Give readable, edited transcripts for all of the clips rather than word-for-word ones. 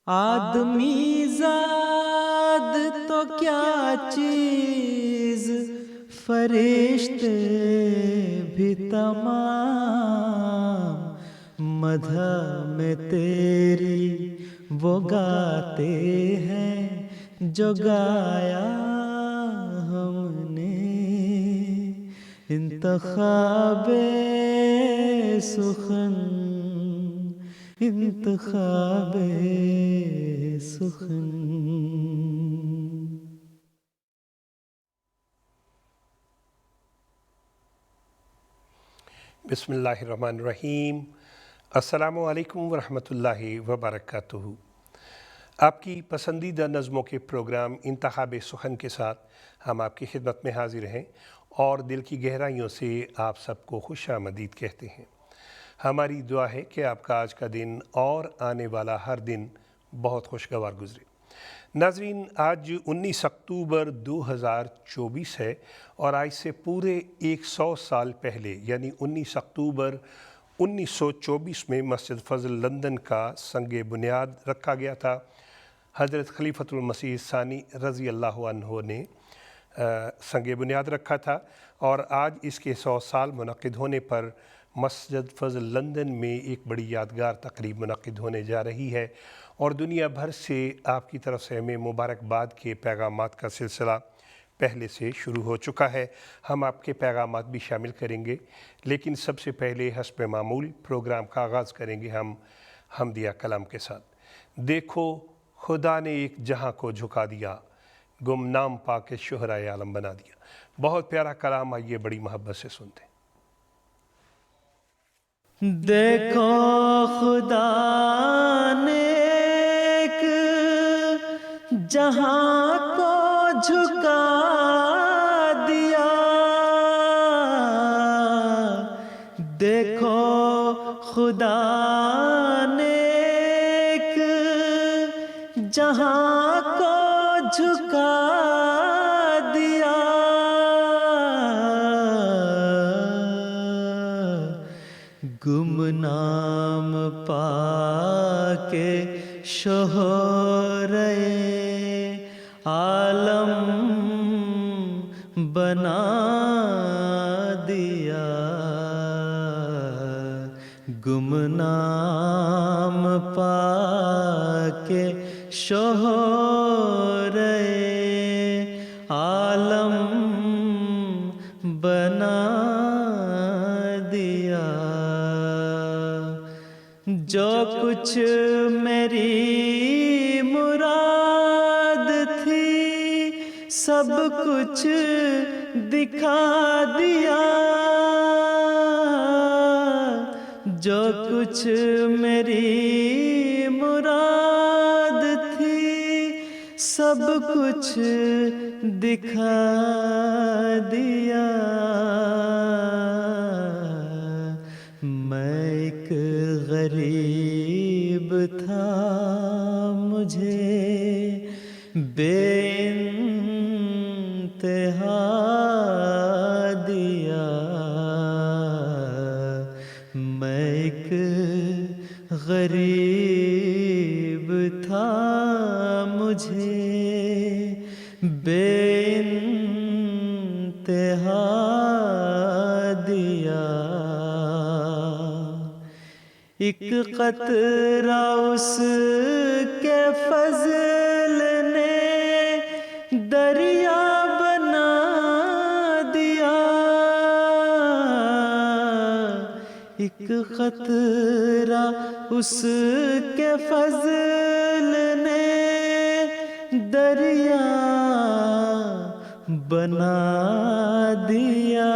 آدمی زاد تو کیا چیز، فرشتے بھی تمام مدح میں تیری وہ گاتے ہیں جو گایا ہم نے۔ انتخاب سخن، انتخاب سخن۔ بسم اللہ الرحمن الرحیم۔ السلام علیکم ورحمۃ اللہ وبرکاتہ۔ آپ کی پسندیدہ نظموں کے پروگرام انتخاب سخن کے ساتھ ہم آپ کی خدمت میں حاضر ہیں اور دل کی گہرائیوں سے آپ سب کو خوش آمدید کہتے ہیں۔ ہماری دعا ہے کہ آپ کا آج کا دن اور آنے والا ہر دن بہت خوشگوار گزرے۔ ناظرین، آج 19 اکتوبر 2024 ہے اور آج سے پورے 100 سال پہلے یعنی 19 اکتوبر 1924 میں مسجد فضل لندن کا سنگ بنیاد رکھا گیا تھا۔ حضرت خلیفۃ المسیح ثانی رضی اللہ عنہ نے سنگ بنیاد رکھا تھا اور آج اس کے 100 سال منعقد ہونے پر مسجد فضل لندن میں ایک بڑی یادگار تقریب منعقد ہونے جا رہی ہے اور دنیا بھر سے آپ کی طرف سے ہمیں مبارکباد کے پیغامات کا سلسلہ پہلے سے شروع ہو چکا ہے۔ ہم آپ کے پیغامات بھی شامل کریں گے، لیکن سب سے پہلے حسب معمول پروگرام کا آغاز کریں گے ہم حمدیہ کلام کے ساتھ۔ دیکھو خدا نے ایک جہاں کو جھکا دیا، گمنام پا کے شہرائے عالم بنا دیا۔ بہت پیارا کلام، آئیے بڑی محبت سے سنتے ہیں۔ دیکھو خدا نے ایک جہاں کو جھکا دیا، دیکھو خدا نے ایک جہاں کو جھکا دیا، گمنام پا کے شہرائے عالم بنا دیا، گمنام پا کے شہرائے عالم بنا دیا۔ جو کچھ میری مراد تھی سب کچھ دکھا دیا، جو کچھ میری مراد تھی سب کچھ دکھا دیا۔ میں ایک غریب تھا، مجھے بے انتہا دیا، میں ایک غریب تھا، مجھے بے انتہا دیا، ایک قطرہ اس کے فضل نے دریا بنا دیا، ایک قطرہ اس کے فضل نے دریا بنا دیا،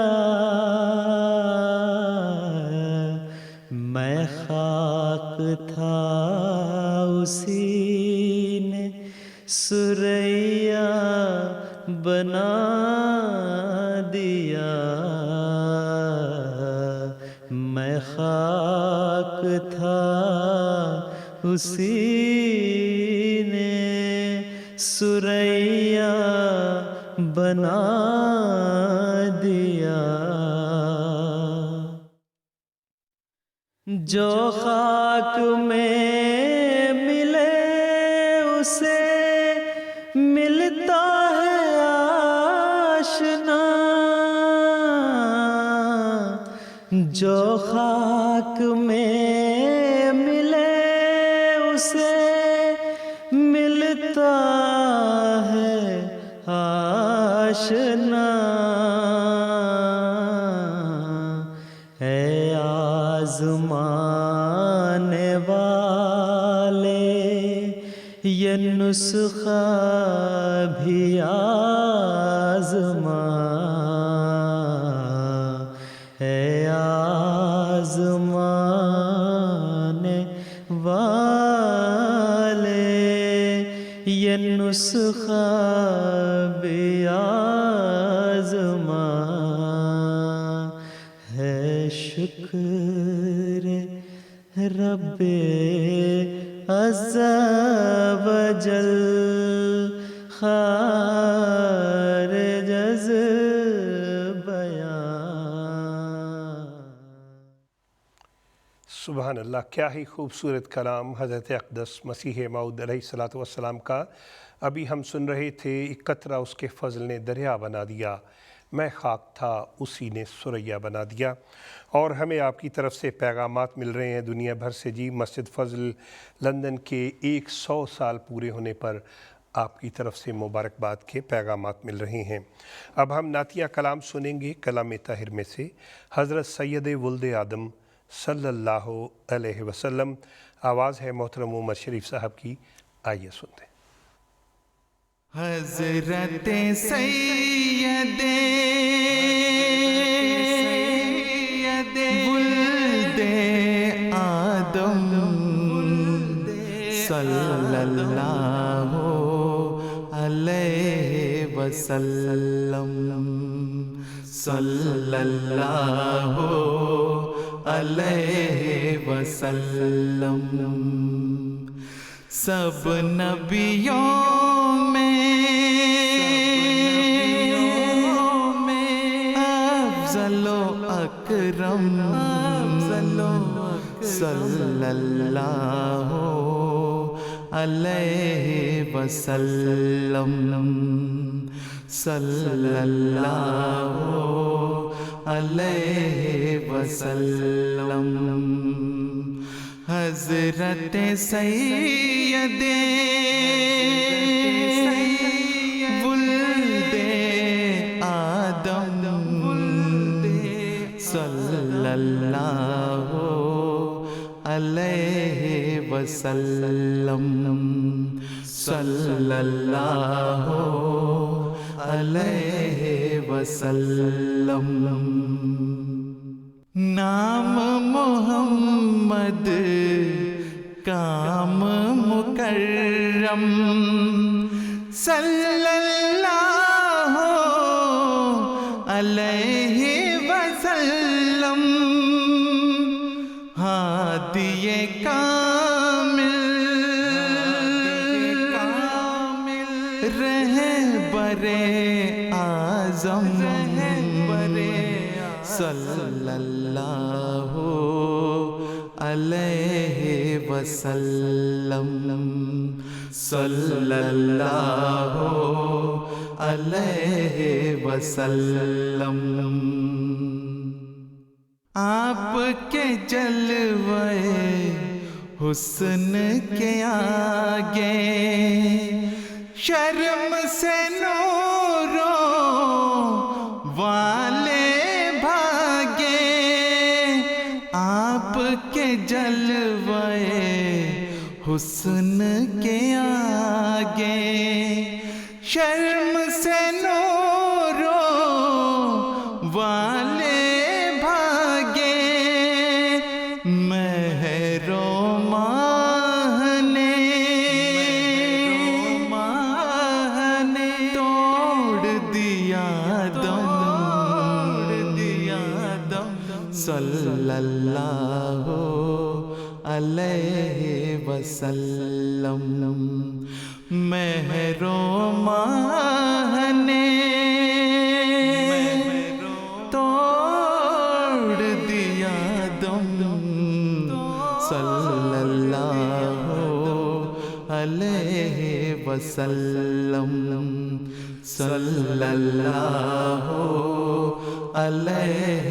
میں خاک تھا اسی نے سریا بنا دیا، میں خاک تھا اسی نے سریا بنا دیا، جو خاک میں ملے جو خاک میں ملے اسے ملتا ہے آشنا، اے آزمانے والے یہ نسخہ بھی آزما، اے آزمانے والے یہ نسخہ بھی آزما، ہے شکر رب عز و جل خارج از بیان۔ سبحان اللہ، کیا ہی خوبصورت کلام حضرت اقدس مسیح موعود علیہ الصلاۃ والسلام کا۔ ابھی ہم سن رہے تھے ایک قطرہ اس کے فضل نے دریا بنا دیا، میں خاک تھا اسی نے ثریا بنا دیا۔ اور ہمیں آپ کی طرف سے پیغامات مل رہے ہیں دنیا بھر سے جی۔ مسجد فضل لندن کے 100 سال پورے ہونے پر آپ کی طرف سے مبارکباد کے پیغامات مل رہے ہیں۔ اب ہم نعتیہ کلام سنیں گے کلام طاہر میں سے، حضرت سید ولد آدم صلی اللہ علیہ وسلم۔ آواز ہے محترم عمر شریف صاحب کی، آئیے سنتے ہیں۔ حضرت سید ولد آدم صلی اللہ علیہ وسلم، صلی اللہ علیہ وسلم، سب نبیوں میں افضل و اکرم، صلی اللہ علیہ وسلم، صلی اللہ علیہ وسلم، حضرت سید ولد آدم صلی اللہ علیہ وسلم، صلی اللہ علیہ وسلم، نام محمد کام مکرم، صلی اللہ علیہ وسلم، ہادی کامل رہبر اعظم، صلی اللہ علیہ وسلم، صلی اللہ علیہ وسلم، آپ کے جلوے حسن کے آگے شرم سے نوروں والے بھاگے، آپ کے جلوے حسن کے آگے شرم سے نوروں والے بھاگے، مہر و ماہ نے توڑ دیا دم، صلی اللہ علیہ وسلم، مہر و ماہ نے توڑ دیا دم، صلی اللہ علیہ وسلم، صلی اللہ علیہ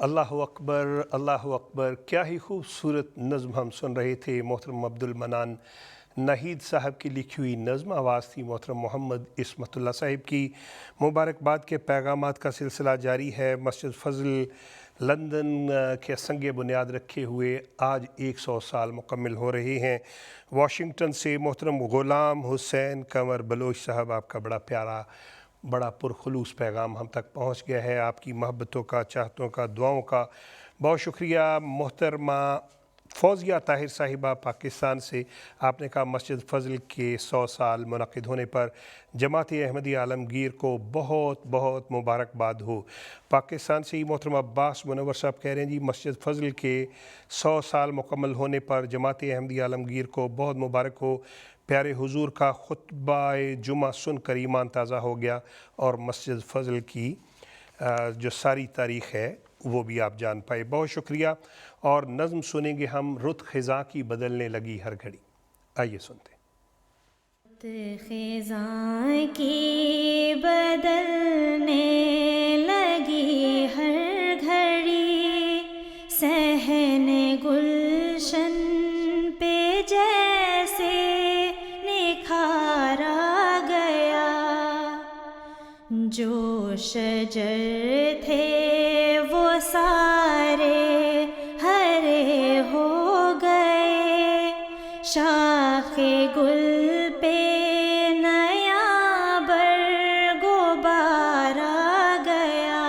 اللہ اکبر، کیا ہی خوبصورت نظم ہم سن رہے تھے۔ محترم عبدالمنان ناہید صاحب کی لکھی ہوئی نظم، آواز تھی محترم محمد عصمت اللہ صاحب کی۔ مبارکباد کے پیغامات کا سلسلہ جاری ہے۔ مسجد فضل لندن کے سنگ بنیاد رکھے ہوئے آج 100 سال مکمل ہو رہے ہیں۔ واشنگٹن سے محترم غلام حسین کنور بلوچ صاحب، آپ کا بڑا پیارا، بڑا پرخلوص پیغام ہم تک پہنچ گیا ہے۔ آپ کی محبتوں کا، چاہتوں کا، دعاؤں کا بہت شکریہ۔ محترمہ فوزیہ طاہر صاحبہ پاکستان سے، آپ نے کہا مسجد فضل کے 100 سال منعقد ہونے پر جماعت احمدیہ عالمگیر کو بہت بہت مبارکباد ہو۔ پاکستان سے ہی محترم عباس منور صاحب کہہ رہے ہیں جی مسجد فضل کے 100 سال مکمل ہونے پر جماعت احمدیہ عالمگیر کو بہت مبارک ہو۔ پیارے حضور کا خطبہ جمعہ سن کر ایمان تازہ ہو گیا، اور مسجد فضل کی جو ساری تاریخ ہے وہ بھی آپ جان پائے۔ بہت شکریہ۔ اور نظم سنیں گے ہم، رت خزاں کی بدلنے لگی ہر گھڑی۔ آئیے سنتے ہیں۔ رت خزاں کی بدلنے لگی ہر گھڑی، صحن گلشن پہ جیسے نکھارا گیا، جو شجر تھے وہ سارے ہرے ہو گئے، شاخ گل پہ نیا برگ و بار آ گیا،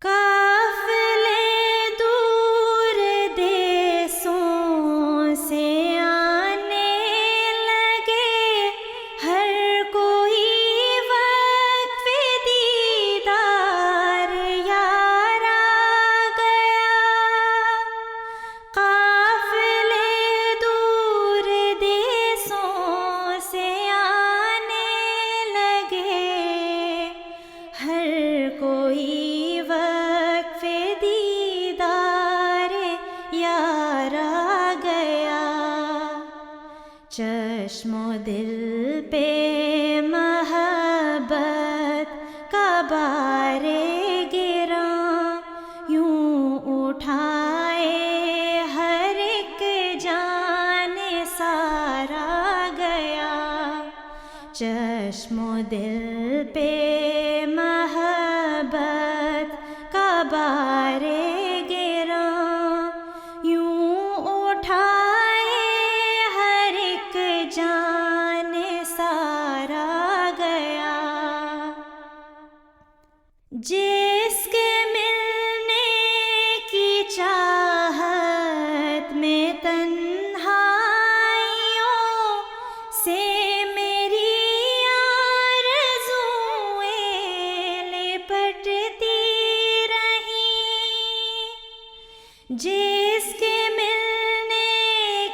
قافلے دور دیسوں سے آنے لگے، ہر کوئی وقف دیدار یار آ گیا، قافلے دور دیسوں سے آنے لگے، ہر کوئی وقف دیدار یار آ گیا، چشم و دل پہ محبت کا بار گراں، یوں اٹھائے ہر ایک جان سارا گیا، چشم و دل پہ محبت کا بار گراں، یوں اٹھائے ہر ایک جان سارا گیا، جس کے ملنے کی چاہت میں تنہائیوں سے میری آرزوئیں لپٹتی رہیں، جس کے ملنے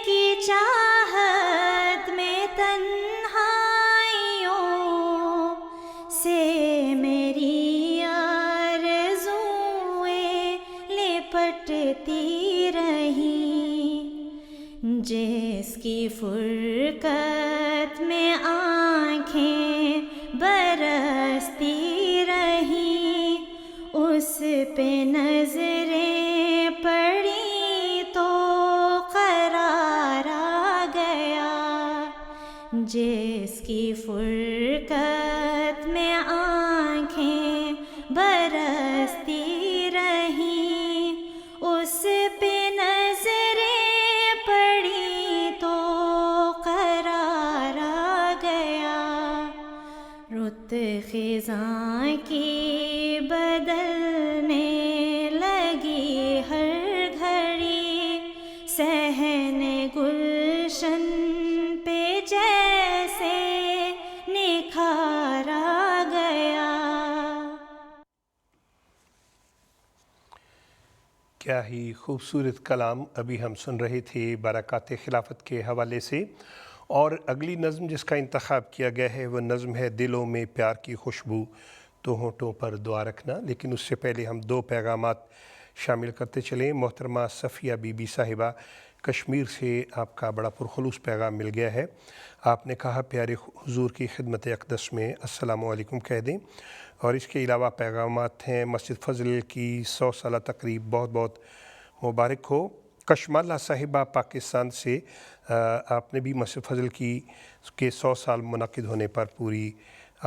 کی چاہت میں تنہائیوں سے میری آرزوئیں لپٹتی رہیں، جس کی فرقت میں آنکھیں برستی رہیں، اس پہ نظریں پڑیں تو قرار آ گیا، جس کی فرقت میں آنکھیں برستی رہیں، اس پہ نظریں پڑیں تو قرار آ گیا، رت خزاں کی بدلنے لگی ہر گھڑی، صحن گلشن پہ جیسے نکھارا گیا۔ کیا ہی خوبصورت کلام ابھی ہم سن رہے تھے برکات خلافت کے حوالے سے۔ اور اگلی نظم جس کا انتخاب کیا گیا ہے وہ نظم ہے دلوں میں پیار کی خوشبو تو ہونٹوں پر دعا رکھنا۔ لیکن اس سے پہلے ہم 2 پیغامات شامل کرتے چلیں۔ محترمہ صفیہ بی بی صاحبہ کشمیر سے آپ کا بڑا پرخلوص پیغام مل گیا ہے۔ آپ نے کہا پیارے حضور کی خدمت اقدس میں السلام علیکم کہہ دیں، اور اس کے علاوہ پیغامات ہیں مسجد فضل کی 100 سالہ تقریب بہت بہت مبارک ہو۔ کشمالہ صاحبہ پاکستان سے آپ نے بھی مسجد فضل کے 100 سال منعقد ہونے پر پوری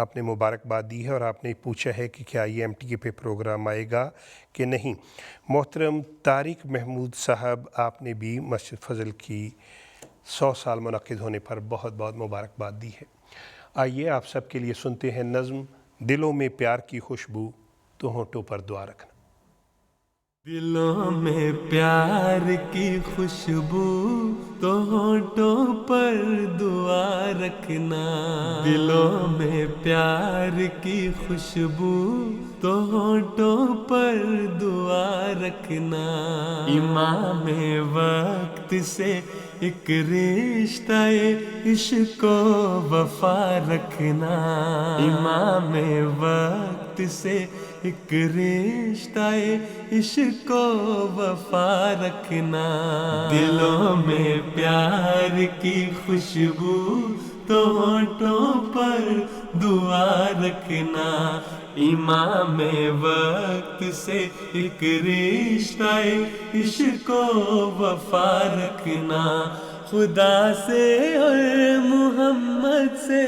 آپ نے مبارکباد دی ہے، اور آپ نے پوچھا ہے کہ کیا یہ MTK پہ پروگرام آئے گا کہ نہیں۔ محترم طارق محمود صاحب، آپ نے بھی مسجد فضل کی 100 سال منعقد ہونے پر بہت بہت مبارکباد دی ہے۔ آئیے آپ سب کے لیے سنتے ہیں نظم دلوں میں پیار کی خوشبو تو ہونٹوں پر دعا رکھنا۔ دلوں میں پیار کی خوشبو تو ہونٹوں پر دعا رکھنا، دلوں میں پیار کی خوشبو تو ہونٹوں پر دعا رکھنا، امام وقت سے ایک رشتہ عشق و وفا رکھنا، امام وقت سے ایک رشتہ عشق و وفا رکھنا، دلوں میں پیار کی خوشبو تو ہونٹوں پر دعا رکھنا، امام وقت سے ایک رشتہ عشق و وفا رکھنا، خدا سے اور محمد سے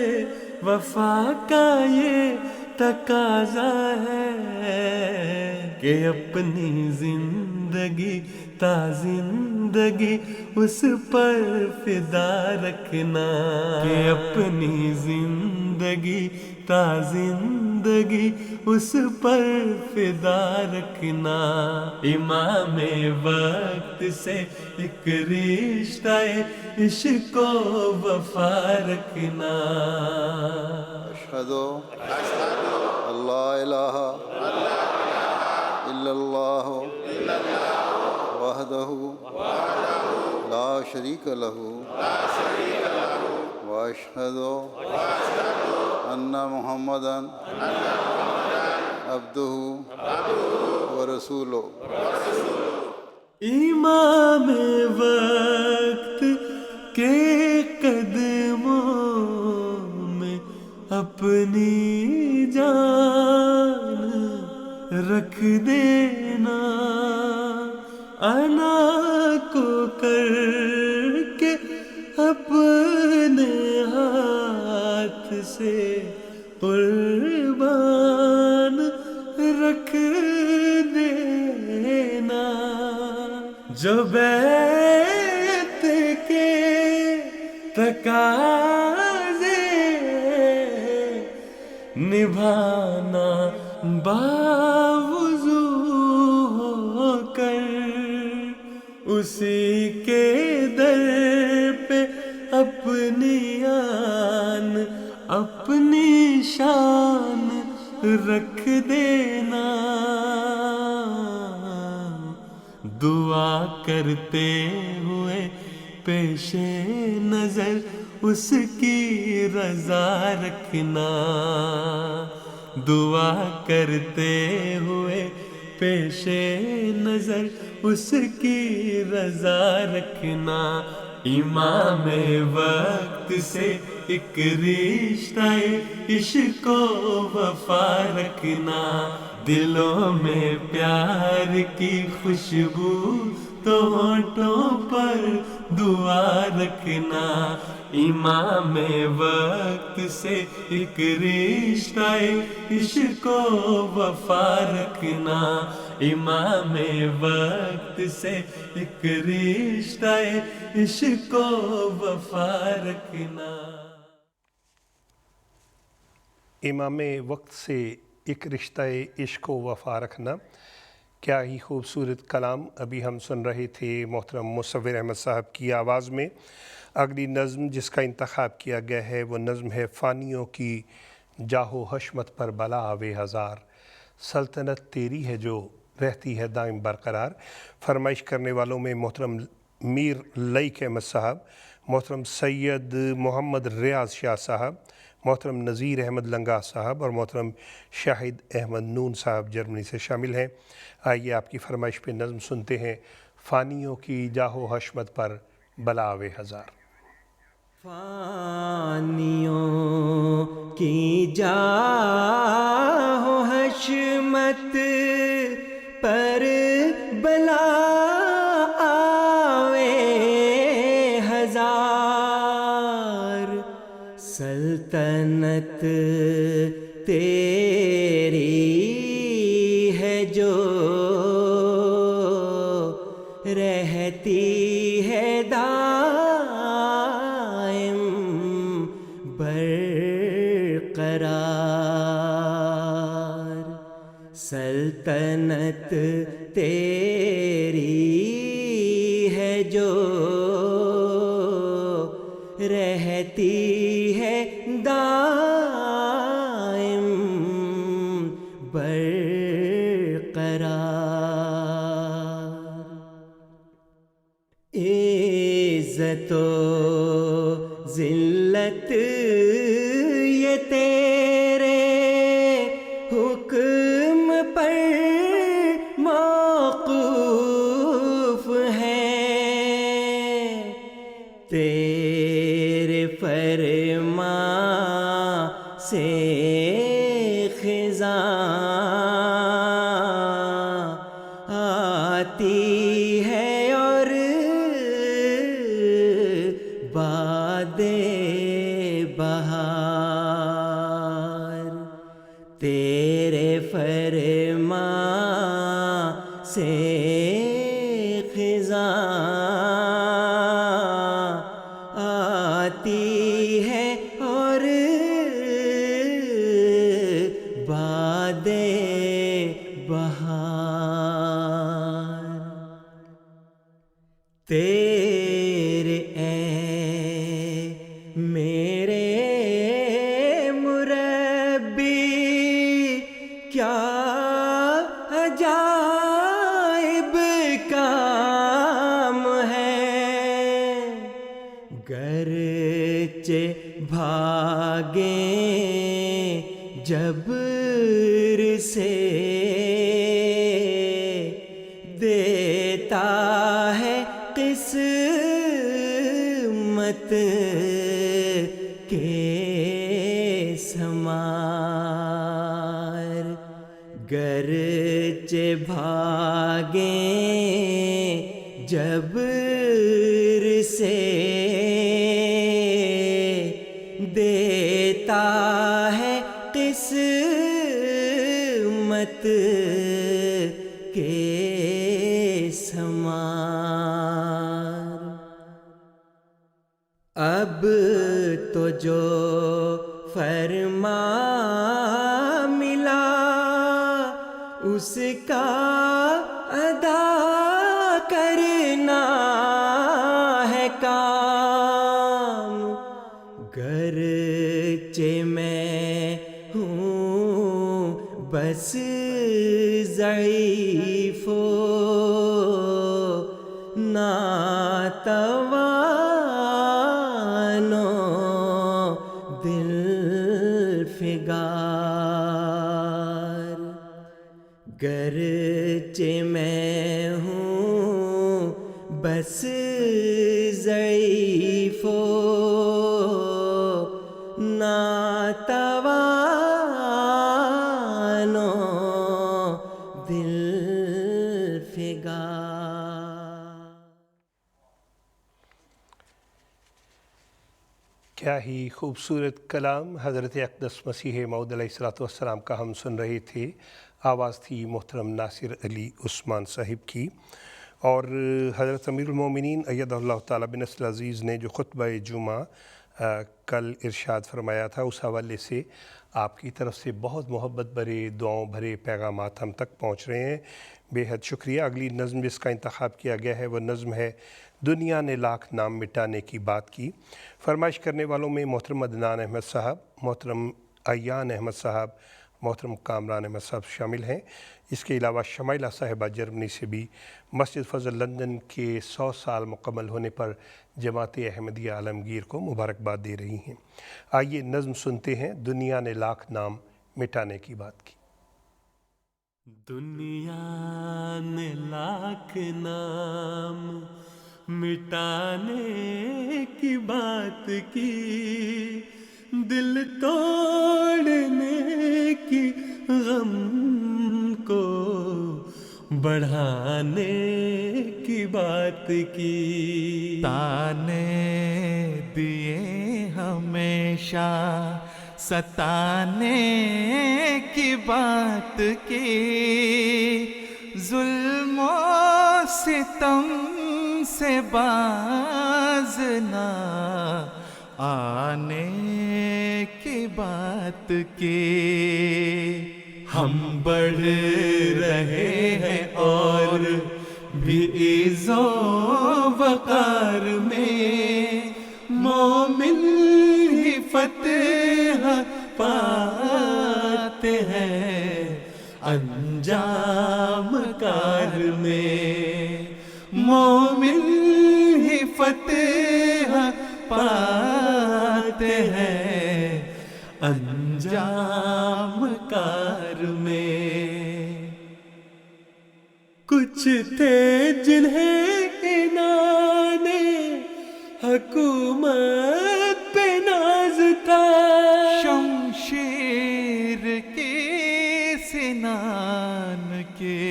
وفا کا یہ تقاضا ہے کہ اپنی زندگی تا زندگی اس پر فدا رکھنا، کہ اپنی زندگی تا زندگی اس پر فدا رکھنا، امام وقت سے ایک رشتہ عشق و وفا رکھنا۔ اشہد اللہ الہ الا اللہ وحدہ لا شریک لہ واشہد ان محمدا عبدہ ورسولہ۔ امام وقت کے قدموں میں اپنی جان رکھ دینا، انا کو کر کے اپنے ہاتھ سے قربان رکھ دینا، جو بیعت کے تقاضے نبھانا باوضو ہو کر، اسی کے در پہ اپنی آن اپنی شان رکھ دینا، دعا کرتے ہوئے پیش نظر اس کی رضا رکھنا، دعا کرتے ہوئے پیش نظر اس کی رضا رکھنا، امام وقت سے ایک رشتہ عشق و وفا رکھنا، دلوں میں پیار کی خوشبو تو ہونٹوں پر دعا رکھنا، امام وقت سے ایک رشتہ عشق و وفا رکھنا، امام وقت سے ایک رشتہ عشق و وفا رکھنا۔ امام وقت سے ایک رشتہ عشق و وفا رکھنا، کیا ہی خوبصورت کلام ابھی ہم سن رہے تھے محترم مصور احمد صاحب کی آواز میں۔ اگلی نظم جس کا انتخاب کیا گیا ہے وہ نظم ہے فانیوں کی جاہ و حشمت پر بلا آوے ہزار، سلطنت تیری ہے جو رہتی ہے دائم برقرار۔ فرمائش کرنے والوں میں محترم میر لئیک احمد صاحب، محترم سید محمد ریاض شاہ صاحب، محترم نذیر احمد لنگا صاحب اور محترم شاہد احمد نون صاحب جرمنی سے شامل ہیں۔ آئیے آپ کی فرمائش پہ نظم سنتے ہیں فانیوں کی جاہ و حشمت پر بلاوے ہزار۔ فانیوں کی جاہ و حشمت پر بلا آوے ہزار، سلطنت تیری ہے جو رہتی ہے دائم برقرار، سلطنت تیری ہے جو رہتی ہے دائم برقرار، عزت و ذلت یہ تیرے حکم پر موقوف ہے، تیرے فرمان سے خزاں آتی ہے اور باد بہار، تیرے فرمان سے خزاں آتی ہے اور باد بہار، تیرے اے میرے مربی کیا عجائب کام ہے، گرچہ بھاگیں جبر سے دیتا ہے قسمت کے سمار، گرچہ بھاگیں جبر سے دیتا ہے قسمت کے سمار، اب تو جو فرما ملا اس کا ادا کرنا ہے کام، گرچہ میں ہوں بس ضعیف و ناتوان و دل فگار، گرچہ میں ہوں بس ضعیف و ناتوان و دل فگار۔ کیا ہی خوبصورت کلام حضرت اقدس مسیح موعود علیہ السلام کا ہم سن رہے تھے۔ آواز تھی محترم ناصر علی عثمان صاحب کی، اور حضرت امیر المومنین ایدہ اللہ تعالیٰ بنصر العزیز نے جو خطبہ جمعہ کل ارشاد فرمایا تھا، اس حوالے سے آپ کی طرف سے بہت محبت بھرے دعاؤں بھرے پیغامات ہم تک پہنچ رہے ہیں، بے حد شکریہ۔ اگلی نظم جس کا انتخاب کیا گیا ہے وہ نظم ہے دنیا نے لاکھ نام مٹانے کی بات کی۔ فرمائش کرنے والوں میں محترم عدنان احمد صاحب، محترم ایان احمد صاحب، محترم کامران احمد صاحب شامل ہیں۔ اس کے علاوہ شمائلہ صاحبہ جرمنی سے بھی مسجد فضل لندن کے 100 سال مکمل ہونے پر جماعت احمدیہ عالمگیر کو مبارکباد دے رہی ہیں۔ آئیے نظم سنتے ہیں دنیا نے لاکھ نام مٹانے کی بات کی۔ دنیا نے لاکھ نام مٹانے کی بات کی، دل توڑنے کی، غم کو بڑھانے کی بات کی، تانے دیے ہمیشہ ستانے کی بات کی، ظلم و ستم سے باز نہ آنے کی بات کی۔ ہم بڑھ رہے ہیں اور بھی عز و وقار میں، مومن ہی فتح پاتے ہیں انجام کار میں، مومن ہی فتح پاتے ہیں انجام کار میں۔ کچھ تھے جنہیں انعام حکومت پہ ناز تھا، شمشیر کی سنان کے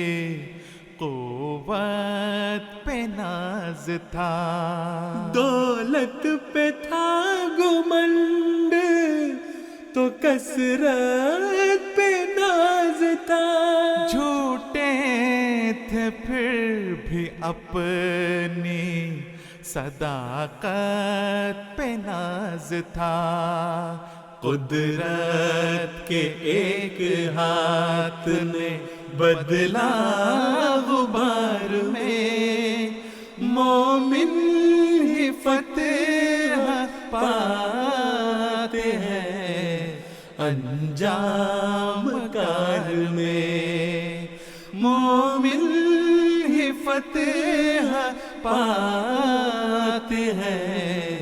قوت پہ ناز تھا، دولت پہ تھا گمنڈ تو کثرت پہ ناز تھا، جھوٹے تھے پھر بھی اپنی صداقت پہ ناز تھا، قدرت کے ایک ہاتھ نے بدلا غبار میں، مومن ہی فتح پاتے ہیں انجام کار میں، مومن ہی فتح پاتے ہیں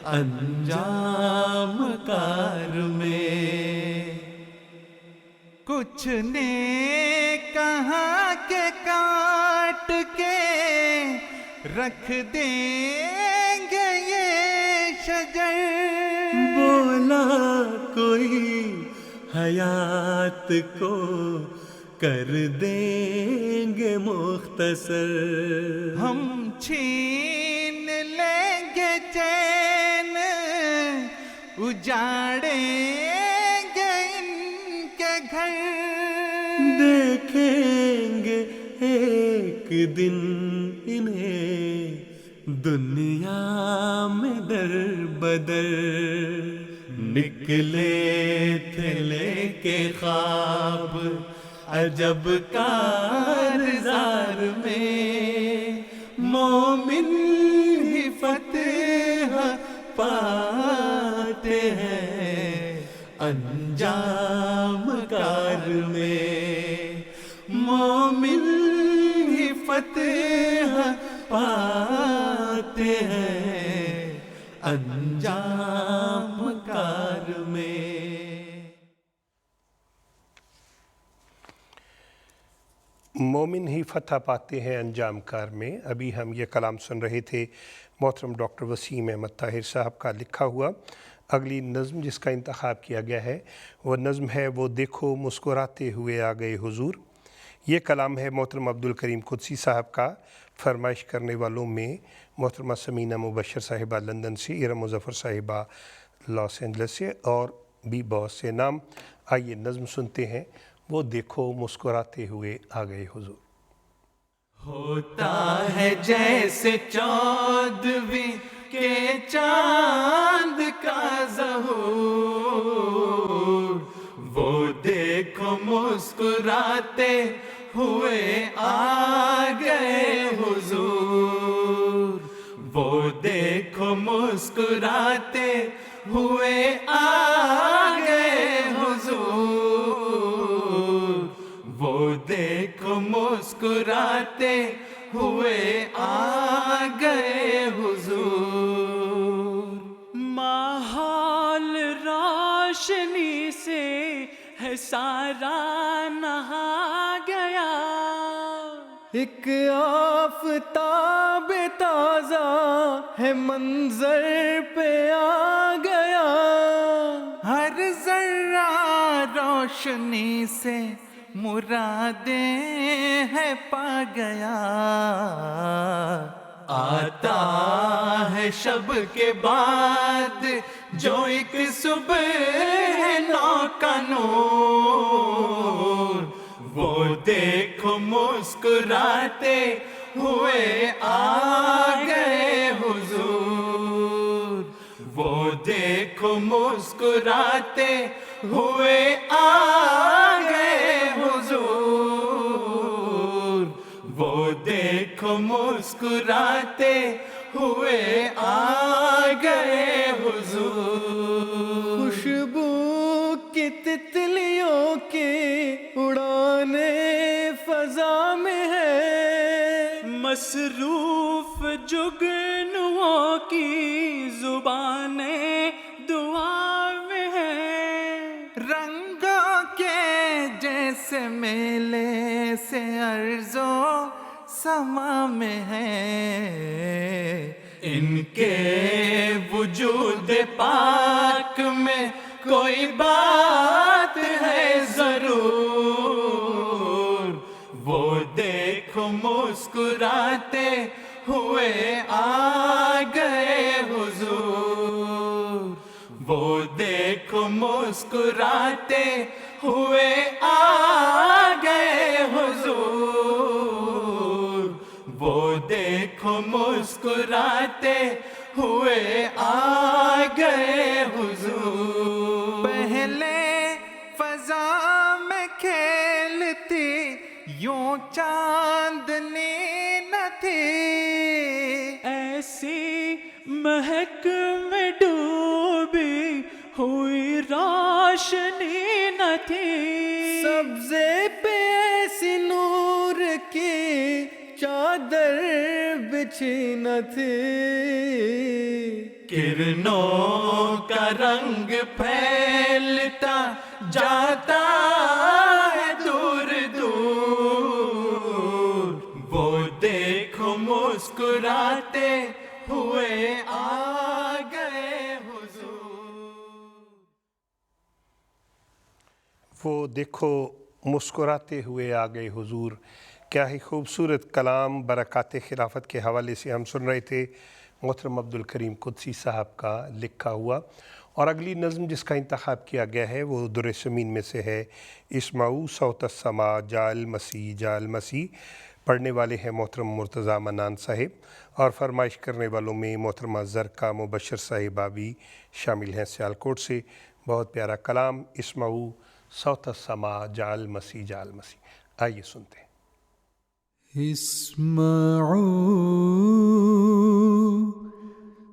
انجام کار میں۔ کچھ نے کہا کہ کاٹ کے رکھ دیں گے یہ شجر، بولا کوئی حیات کو کر دیں گے مختصر، ہم چھین لیں گے چین اجاڑیں گے ان کے گھر، دیکھیں گے ایک دن انہیں دنیا میں در بدر، نکلے تھے لے کے خواب عجب کارزار میں، مومن ہی فتح پاتے ہیں انجام کار میں، مومن ہی فتح پاتے ہیں انجام کار میں۔ مومن ہی فتح پاتے ہیں انجام کار میں۔ ابھی ہم یہ کلام سن رہے تھے محترم ڈاکٹر وسیم احمد طاہر صاحب کا لکھا ہوا۔ اگلی نظم جس کا انتخاب کیا گیا ہے وہ نظم ہے وہ دیکھو مسکراتے ہوئے آ گئے حضور۔ یہ کلام ہے محترم عبدالکریم قدسی صاحب کا۔ فرمائش کرنے والوں میں محترمہ سمینہ مبشر صاحبہ لندن سے، ارم مظفر صاحبہ لاس اینجلس سے اور بھی بہت سے نام۔ آئیے نظم سنتے ہیں وہ دیکھو مسکراتے ہوئے آ گئے حضور۔ ہوتا ہے جیسے چودھویں کے چاند کا ظہور، وہ دیکھو مسکراتے ہوئے آ گئے حضور، وہ دیکھو مسکراتے ہوئے آ گئے حضور، وہ دیکھو مسکراتے ہوئے آ گئے حضور۔ ماحول روشنی سے ہے سارا نہا گیا، ایک آفتاب تازہ ہے منظر پہ آ گیا، ہر ذرہ روشنی سے مرادیں ہے پا گیا، آتا ہے شب کے بعد جو ایک صبح ہے نو کا نور، وہ دیکھو مسکراتے ہوئے آ گئے حضور، وہ دیکھو مسکراتے ہوئے آ گئے حضور، وہ دیکھو مسکراتے ہوئے آ گئے حضور، خوشبو کی تتلیوں کی اڑانے فضا میں ہے، مصروف جگنوں کی زبانیں دعا میں ہیں، رنگوں کے جیسے میلے سے ارض و سما میں ہے، ان کے وجود پاک میں کوئی بات ہے ضرور، وہ دیکھو مسکراتے ہوئے آ گئے حضور، وہ دیکھو مسکراتے ہوئے آ گئے حضور، وہ دیکھو مسکراتے ہوئے آ گئے حضور، پہلے فضا میں کھیلتی یوں چاندنی نہ تھی، ایسی مہک میں ڈوبی ہوئی روشنی نہ تھی، سبزے پہ ایسی نور کی چادر بچھی نہ تھی، کرنوں کا رنگ پھیلتا جاتا ہے دور دور، وہ دیکھو مسکراتے ہوئے آ گئے حضور، وہ دیکھو مسکراتے ہوئے آ گئے حضور۔ کیا ہی خوبصورت کلام برکات خلافت کے حوالے سے ہم سن رہے تھے محترم عبدالکریم قدسی صاحب کا لکھا ہوا، اور اگلی نظم جس کا انتخاب کیا گیا ہے وہ در سمین میں سے ہے، اسمعوا صوت السماء جاء المسیح جاء المسیح۔ پڑھنے والے ہیں محترم مرتضیٰ منان صاحب، اور فرمائش کرنے والوں میں محترمہ زرکا مبشر صاحبہ بھی شامل ہیں سیالکوٹ سے۔ بہت پیارا کلام، اسمعوا صوت السماء جاء المسیح جاء المسیح۔ آئیے سنتے ہیں۔ اسمعوا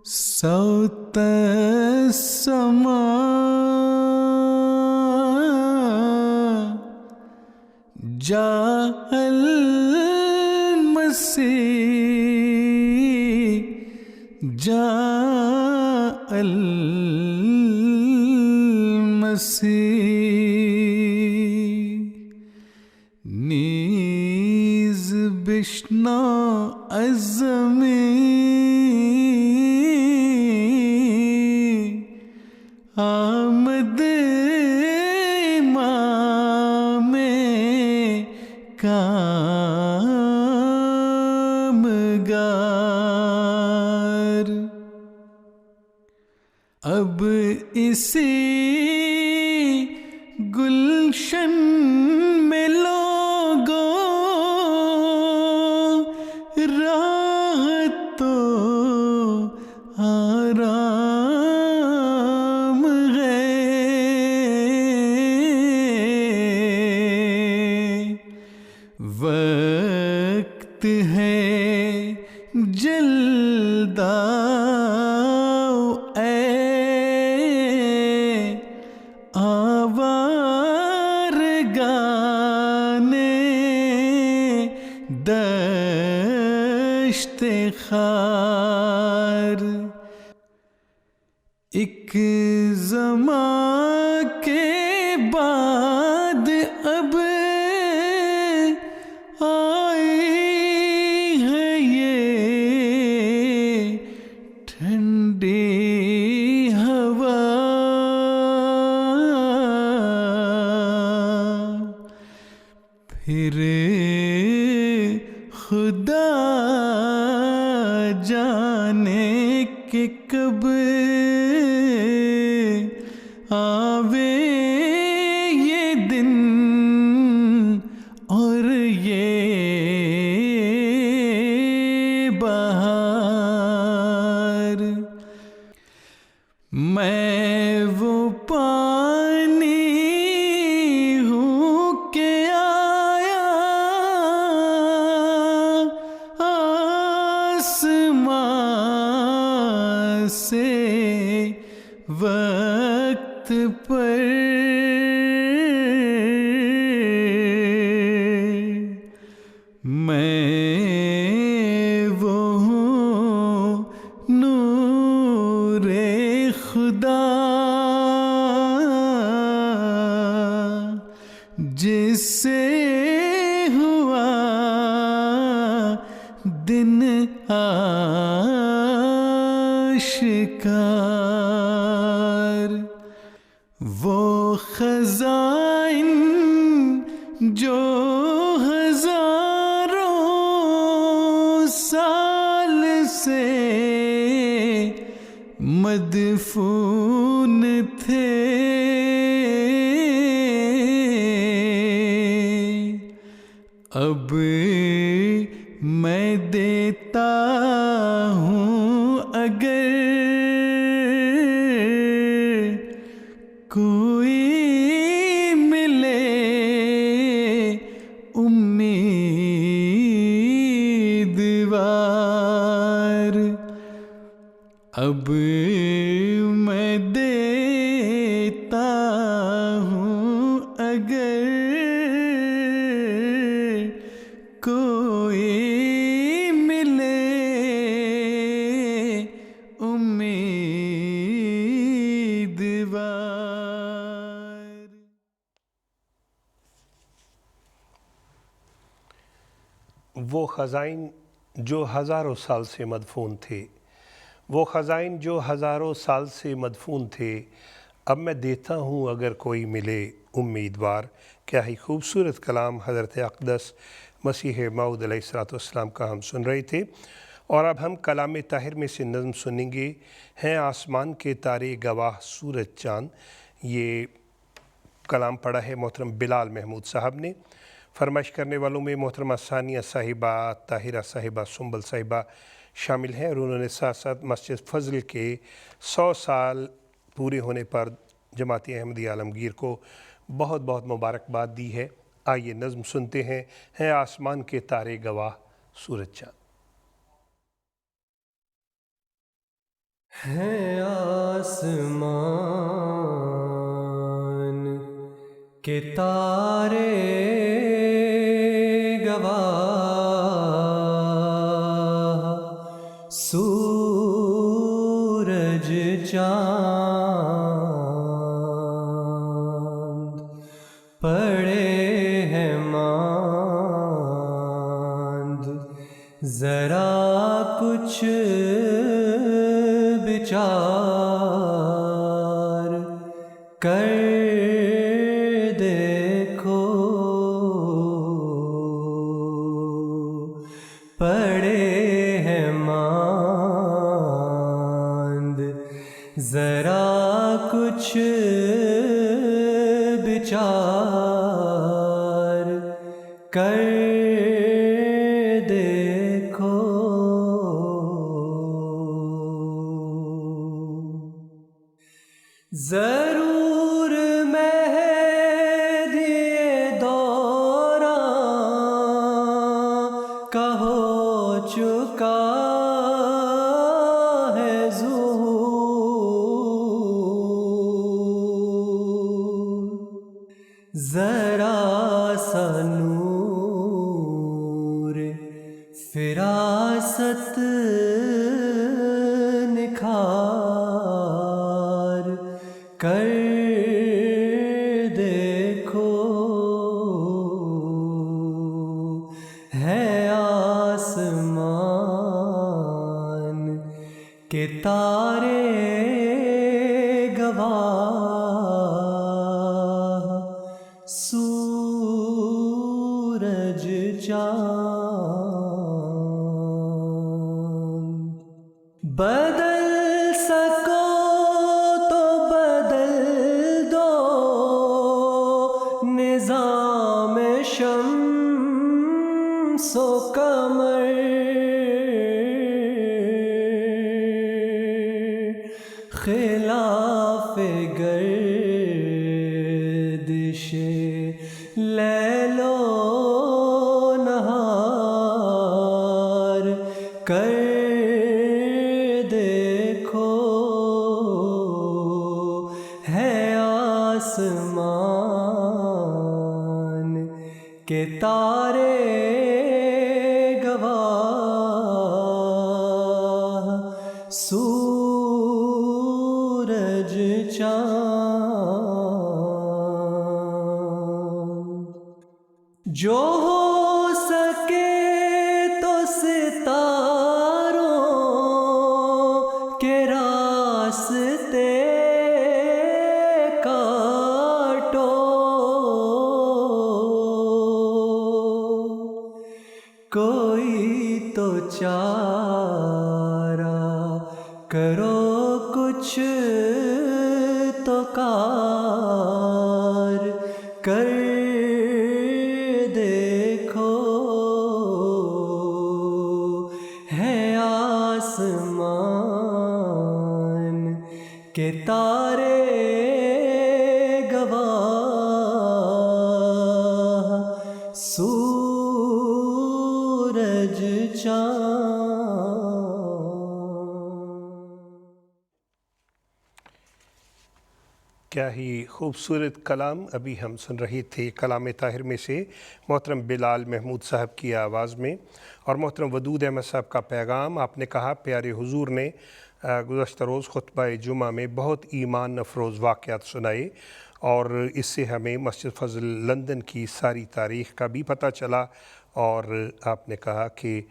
صوت السماء جاء المسیح جاء المسیح، نیز بشنو از زمین، آمد امام کامگار، اب اسی گلشن میں لوگوں راحت تو آرام ہے، وقت ہے جلد آؤ اے آوارگانے دشت خار، ایک زمان کے بعد اب آئی پھر خدا جانے کہ کب آوے یہ دن اور یہ بہار. میں وہ پانی ہوں کہ آیا آسمان سے وقت پر. میں وہ ہوں نور خدا جس سے ہوا دن آشکار. وہ خزائن جو ہزاروں سال سے مدفون تھے اب میں دیتا ہوں اگر کوئی ملے امیدوار. اب میں دیتا ہوں اگر کوئی ملے امیدوار. وہ خزائن جو ہزاروں سال سے مدفون تھے، وہ خزائن جو ہزاروں سال سے مدفون تھے، اب میں دیتا ہوں اگر کوئی ملے امیدوار. کیا ہی خوبصورت کلام حضرت اقدس مسیح موعود علیہ السلام کا ہم سن رہے تھے. اور اب ہم کلام طاہر میں سے نظم سنیں گے. ہیں آسمان کے تارے گواہ سورج چاند. یہ کلام پڑھا ہے محترم بلال محمود صاحب نے. فرمائش کرنے والوں میں محترمہ ثانیہ صاحبہ، طاہرہ صاحبہ، سنبل صاحبہ شامل ہیں، اور انہوں نے ساتھ ساتھ مسجد فضل کے 100 سال پورے ہونے پر جماعت احمدیہ عالمگیر کو بہت بہت مبارکباد دی ہے. آئیے نظم سنتے ہیں. ہیں آسمان کے تارے گواہ سورج چاند. ہیں آسمان کے تارے گواہ سورج چاند پڑے ہیں ماند ذرا کچھ بچار کر دیکھو پڑے ہیں ماند ذرا کچھ بچار کر ضرور مہدی دوراں کا ہو چکا ہے ظہور ذرا سا نور فراست نکھار کر دیکھو ہے آسمان کے تارے گواہ سورج خلاف گردش لیل و نہار کر دیکھو ہے آسمان کے تارے گواہ سورج چاند جو ہو سکے تو ستاروں کے راستے کاٹو کوئی تو چارہ کرو کچھ تو کار کر دیکھو ہے آسمان کے تارے گواہ سورج چاند. کیا ہی خوبصورت کلام ابھی ہم سن رہے تھے کلام طاہر میں سے محترم بلال محمود صاحب کی آواز میں، اور محترم ودود احمد صاحب کا پیغام. آپ نے کہا پیارے حضور نے گزشتہ روز خطبہ جمعہ میں بہت ایمان افروز واقعات سنائے، اور اس سے ہمیں مسجد فضل لندن کی ساری تاریخ کا بھی پتہ چلا، اور آپ نے کہا کہ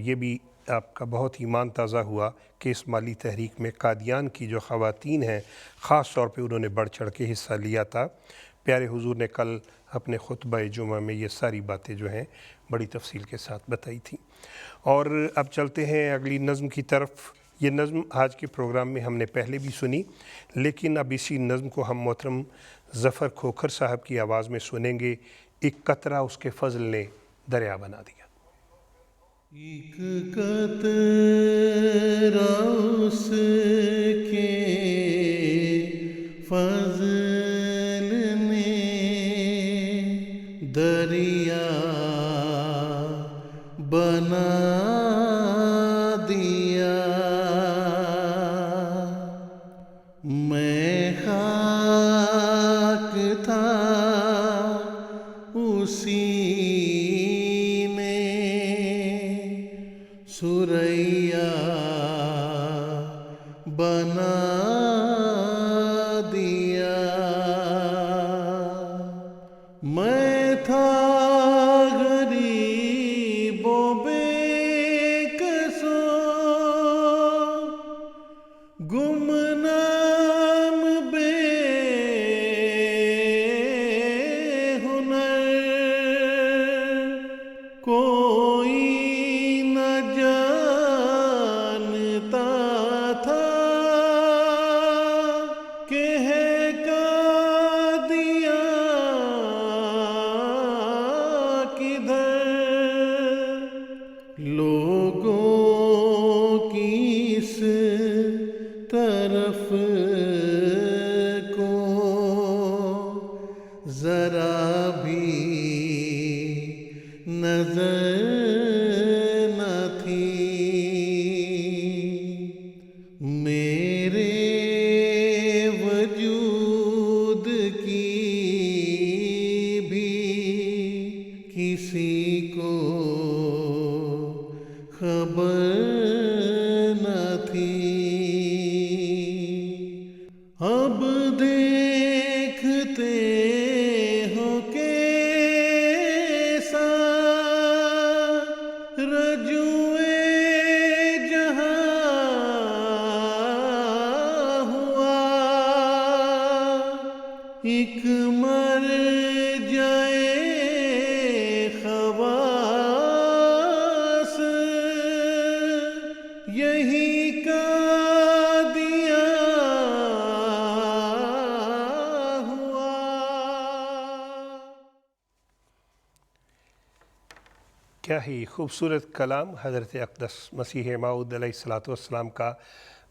یہ بھی آپ کا بہت ایمان تازہ ہوا کہ اس مالی تحریک میں قادیان کی جو خواتین ہیں خاص طور پہ انہوں نے بڑھ چڑھ کے حصہ لیا تھا. پیارے حضور نے کل اپنے خطبہ جمعہ میں یہ ساری باتیں جو ہیں بڑی تفصیل کے ساتھ بتائی تھیں. اور اب چلتے ہیں اگلی نظم کی طرف. یہ نظم آج کے پروگرام میں ہم نے پہلے بھی سنی، لیکن اب اسی نظم کو ہم محترم ظفر کھوکھر صاحب کی آواز میں سنیں گے. ایک قطرہ اس کے فضل نے دریا بنا دیا. ایک قطرہ اس کے فضل نے دریا بنا دیا. میں خاک تھا اسی سریا بنا دیا. میں تھا غریب و بے کسو گمنام بے ہنر، کوئی نہ جانتا تھا کہ ہے قادیاں کدھر. لوگوں کی اس طرف کو ذرا بھی نظر نہ تھی. میرے وجود کی بھی کسی کو خبر نہ تھی. اب دیکھتے ہو کیسا رجوع جہاں ہوا. ایک مرجع خواص یہی قادیاں ہوا. کیا ہی خوبصورت کلام حضرت اقدس مسیح موعود علیہ الصلوۃ والسلام کا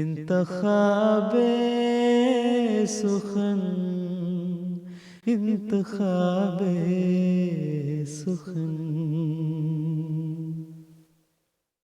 انتخاب سخن انتخاب سخن